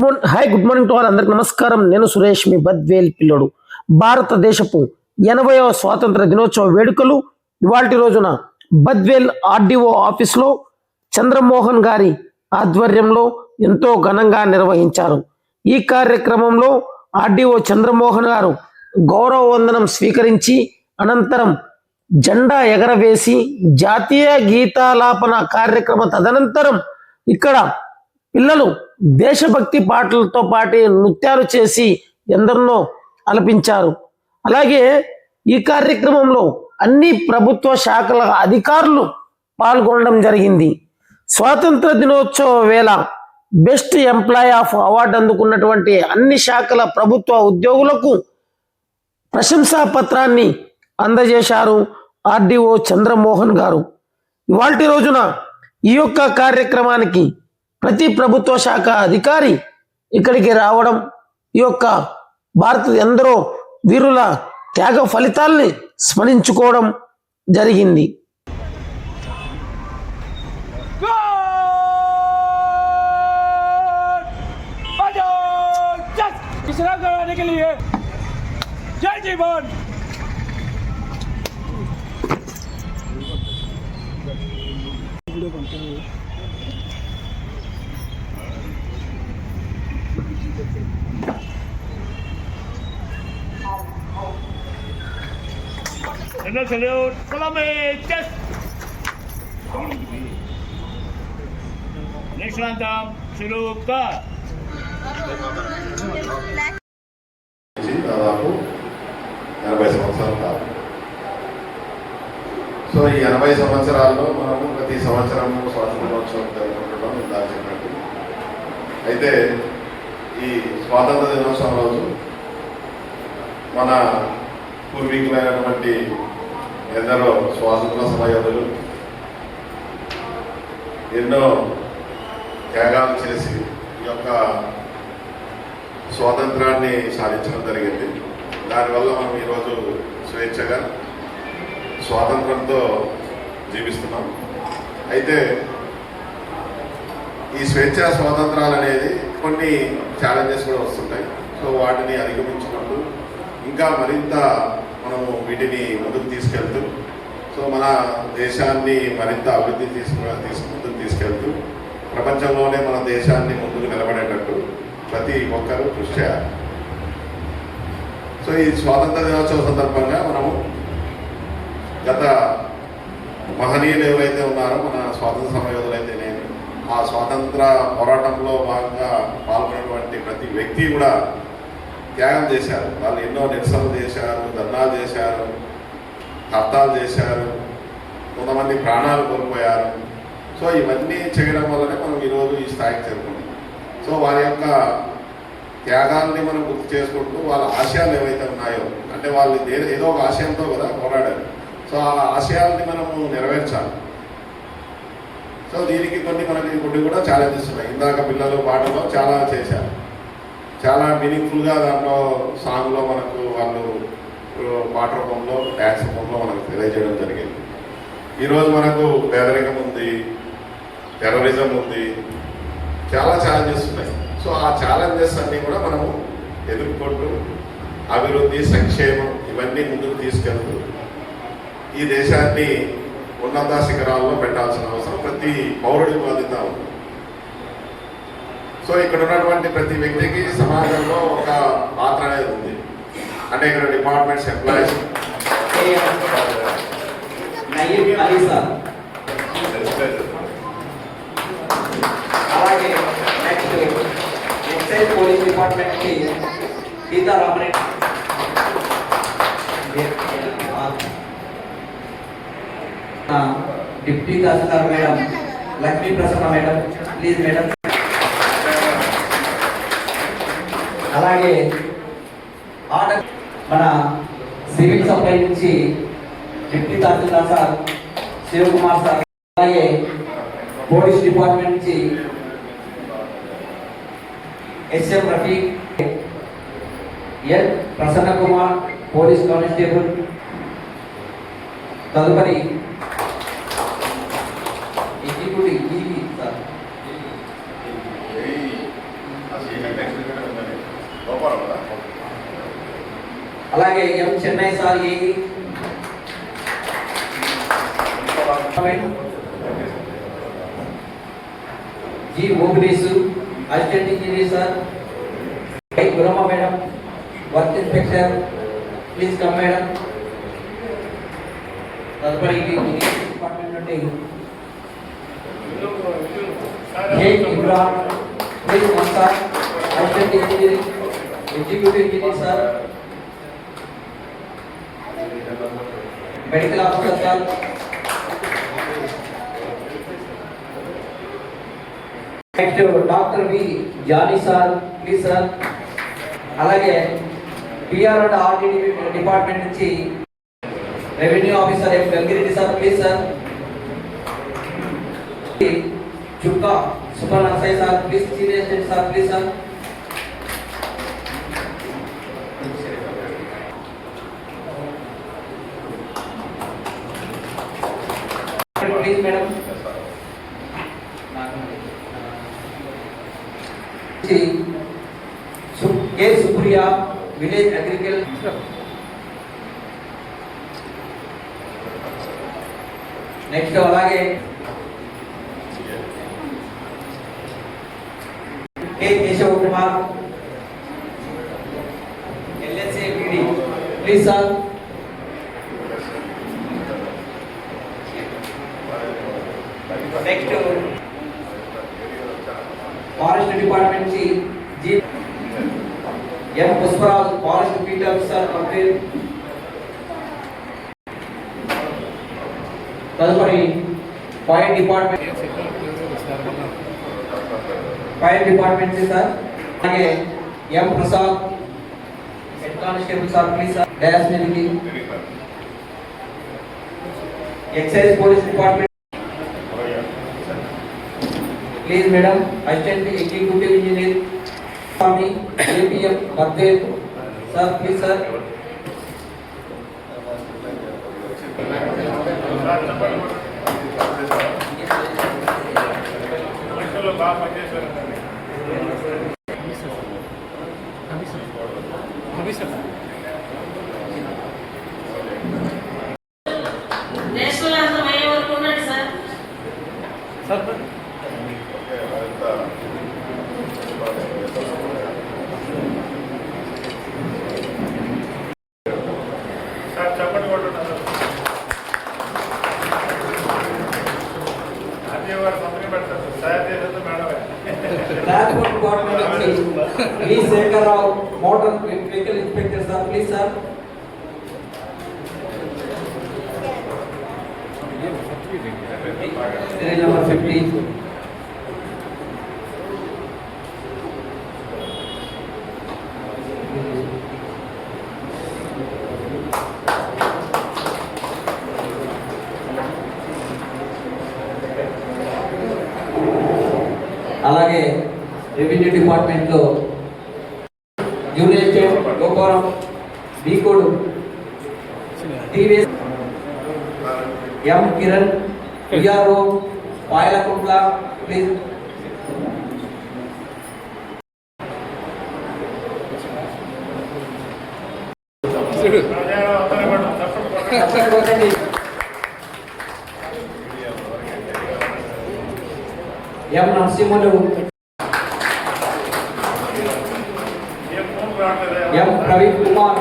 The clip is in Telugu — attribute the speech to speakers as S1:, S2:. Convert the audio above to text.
S1: Hi good morning to all. అందరికి నమస్కారం. నేను సురేష్, మీ బద్వేల్ పిల్లోడు. భారతదేశపు 80వ స్వాతంత్ర దినోత్సవ వేడుకలు ఇవాల్టి రోజున బద్వేల్ ఆర్డీఓ ఆఫీస్లో చంద్రమోహన్ గారి ఆధ్వర్యంలో ఎంతో ఘనంగా నిర్వహించారు. ఈ కార్యక్రమంలో ఆర్డీఓ చంద్రమోహన్ గారు గౌరవ వందనం స్వీకరించి అనంతరం జెండా ఎగరవేసి జాతీయ గీతాలాపన కార్యక్రమ తదనంతరం ఇక్కడ పిల్లలు దేశభక్తి పాటలతో పాటు నృత్యాలు చేసి ఎందరినో అలపించారు. అలాగే ఈ కార్యక్రమంలో అన్ని ప్రభుత్వ శాఖల అధికారులు పాల్గొనడం జరిగింది. స్వాతంత్ర దినోత్సవ వేళ బెస్ట్ ఎంప్లాయ్ ఆఫ్ అవార్డు అందుకున్నటువంటి అన్ని శాఖల ప్రభుత్వ ఉద్యోగులకు ప్రశంసా పత్రాన్ని అందజేశారు ఆర్డీఓ చంద్రమోహన్ గారు. ఇవాల్టి రోజున ఈ యొక్క కార్యక్రమానికి ప్రతి ప్రభుత్వ శాఖ అధికారి ఇక్కడికి రావడం, ఈ యొక్క భారత ఎందరో వీరుల త్యాగ ఫలితాల్ని స్మరించుకోవడం జరిగింది.
S2: जय जीवन। General salute, Salome, just. National anthem, salute God.
S3: దాదాపు 80 సంవత్సరాలు కాదు. సో ఈ 80 సంవత్సరాల్లో మనము ప్రతి సంవత్సరము స్వాతంత్ర దినోత్సవం జరుపుకుంటున్నాం ఇందాక చెప్పినట్టు. అయితే ఈ స్వాతంత్ర దినోత్సవం రోజు మన పూర్వీకులైనటువంటి ఎందరో స్వాతంత్ర సమయోధులు ఎన్నో త్యాగాలు చేసి ఈ యొక్క స్వాతంత్రాన్ని సాధించడం జరిగింది. దానివల్ల మనం ఈరోజు స్వేచ్ఛగా స్వాతంత్రంతో జీవిస్తున్నాం. అయితే ఈ స్వేచ్ఛ స్వాతంత్రాలు అనేది కొన్ని ఛాలెంజెస్ కూడా వస్తుంటాయి. సో వాటిని అధిగమించుకుంటూ ఇంకా మరింత మనము వీటిని ముందుకు తీసుకెళ్తూ సో మన దేశాన్ని మరింత అభివృద్ధి ముందుకు తీసుకెళ్తూ ప్రపంచంలోనే మన దేశాన్ని ముందుకు నిలబడేటట్టు ప్రతి ఒక్కరూ కృషి చేయాలి. సో ఈ స్వాతంత్ర దినోత్సవ సందర్భంగా మనము గత మహనీయులు ఎవరైతే ఉన్నారో మన స్వాతంత్ర సమయోధులైతే నేను ఆ స్వాతంత్ర పోరాటంలో భాగంగా పాల్గొన్నటువంటి ప్రతి వ్యక్తి కూడా త్యాగం చేశారు. వాళ్ళు ఎన్నో నిరసనలు చేశారు, ధర్నాలు చేశారు, హర్తాలు చేశారు, కొంతమంది ప్రాణాలు కోల్పోయారు. సో ఇవన్నీ చేయడం వల్లనే మనం ఈరోజు ఈ స్థాయికి చేరుకున్నాం. సో వారి యొక్క త్యాగాల్ని మనం గుర్తు చేసుకుంటూ వాళ్ళ ఆశయాలు ఏవైతే ఉన్నాయో, అంటే వాళ్ళు ఏదో ఒక ఆశయంతో కదా పోరాడారు. సో ఆ ఆశయాల్ని మనము నెరవేర్చాలి. సో దీనికి కొన్ని కూడా ఛాలెంజెస్ ఉన్నాయి. ఇందాక పిల్లలు పాటలో చాలా చేశారు, చాలా మీనింగ్ఫుల్గా దాంట్లో సాంగ్లో మనకు వాళ్ళు పాట రూపంలో డ్యాన్స్ రూపంలో మనకు తెలియజేయడం జరిగింది. ఈరోజు మనకు పేదరికం ఉంది, టెర్రరిజం ఉంది, చాలా ఛాలెంజెస్ ఉన్నాయి. సో ఆ ఛాలెంజెస్ అన్నీ కూడా మనము ఎదుర్కొంటూ అభివృద్ధి, సంక్షేమం ఇవన్నీ ముందుకు తీసుకెళ్తూ ఈ దేశాన్ని ఉన్నత శిఖరాల్లో పెట్టాల్సిన అవసరం ప్రతి పౌరుడి బాధ్యత ఉంది. సో ఇక్కడ ఉన్నటువంటి ప్రతి వ్యక్తికి సమాజంలో ఒక పాత్ర అనేది ఉంది. అంటే ఇక్కడ డిపార్ట్మెంట్స్ ఎంప్లాయీస్
S4: అలాగే నెక్స్ట్ ఎక్సైజ్ పోలీస్ డిపార్ట్మెంట్ కి Sitaramareddy, deputy tahsildar madam Lakshmi Prasanna madam, please madam. అలాగే ఆర్డర్ మన సివిల్ సప్లై నుంచి deputy tahsildar sir Shivakumar sir, అలాగే పోలీస్ డిపార్ట్మెంట్ నుంచి SM Rafiq, L Prasanna Kumar police constable. తదుపరి ఎగ్జిక్యూటివ్ సార్ అలాగే M Chennai sir AE, G Obinesu assistant engineer sir, I Guramma madam work inspector, please come madam. తదుపరి డిపార్ట్మెంట్ నుండి J Imran, please come sir, assistant engineering executive engineer sir, medical officer sir, next doctor V Johnny sir, please sir. అలాగే పిఆర్ అండ్ ఆర్డిడి డిపార్ట్మెంట్ నుంచి revenue officer M Venkareddy sir, please sir. Chukka Suman Narsaiah sir, please. Senior assistant sir, please sir. Please madam. K Supriya, village agriculture. Next అలాగే K Keshav Kumar, LSA BD, please sir. Next forest department నుంచి G M Pushparaj, forest field officer complete. తదుపరి ఫైర్ డిపార్ట్మెంట్ సార్. అలాగే M Prasad, head constable sir, please sir. Dais మీదకి. Excise police department please madam. Assistant executive engineer Swamy, APM Badvel sir, please sir.
S2: బాగా పనిచేశారు.
S5: నేషనల్ యాంథమ్ అయ్యే వరకు ఉండండి సార్.
S2: సార్ చెప్పండి కొట్టున్నారు. అదే వారు సంతకం పెడతారు. తయారు చేసేది మేడమే.
S4: ట్రాన్స్పోర్ట్ డిపార్ట్మెంట్ నుంచి V Shekharrao, motor vehicle inspector sir, please sir. Number 50. అలాగే రెవెన్యూ డిపార్ట్మెంట్ లో జూనియర్ స్టేట్ గోపురం, బీకోడు, TVS M Kiran, VRO Payalakuntla, please. M Narasimhulu, M Praveen Kumar,